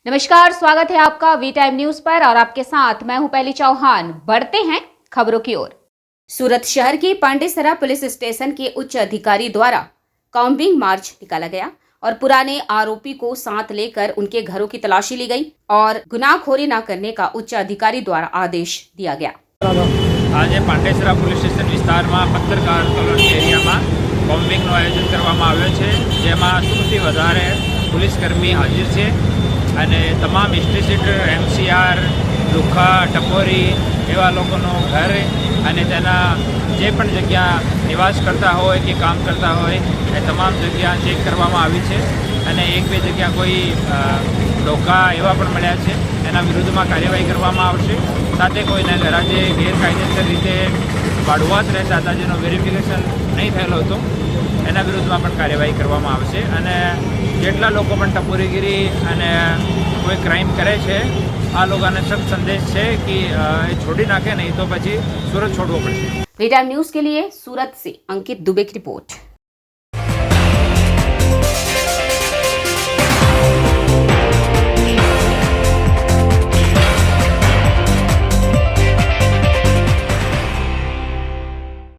नमस्कार, स्वागत है आपका वी टाइम न्यूज पर और आपके साथ मैं हूं पहली चौहान। बढ़ते हैं खबरों की ओर। सूरत शहर के पांडेसरा पुलिस स्टेशन के उच्च अधिकारी द्वारा कॉम्बिंग मार्च निकाला गया और पुराने आरोपी को साथ लेकर उनके घरों की तलाशी ली गई और गुनाहखोरी न करने का उच्च अधिकारी द्वारा आदेश दिया गया। आज पांडेसरा पुलिस स्टेशन विस्तार में पत्रकार कॉलोनी एरिया में कॉम्बिंग आयोजन करवामां आव्युं छे, जेमां 100 થી વધારે पुलिसकर्मी हाजिर है અને તમામ એસટીસીટ એમસીઆર લુખા ટપોરી એવા લોકોનું ઘર અને તેના જે પણ જગ્યા નિવાસ કરતા હોય કે કામ કરતા હોય એ તમામ જગ્યા ચેક કરવામાં આવી છે અને એક બે જગ્યા કોઈ ડોકા એવા પણ મળ્યા છે, એના વિરુદ્ધમાં કાર્યવાહી કરવામાં આવશે। સાથે કોઈને ગરાજે ગેરકાયદેસર રીતે બાળવાત રહેતા હતા જેનો વેરિફિકેશન નહીં થયેલો હતો એના વિરુદ્ધમાં પણ કાર્યવાહી કરવામાં આવશે અને જેટલા લોકો પણ ટપોરીગીરી અને કોઈ ક્રાઇમ કરે છે આ લોકોને સખ્ત સંદેશ છે કે એ છોડી નાખે, નહીં તો પછી સુરત છોડવો પડશે। वी टाइम न्यूज के लिए सूरत से अंकित दुबे की रिपोर्ट।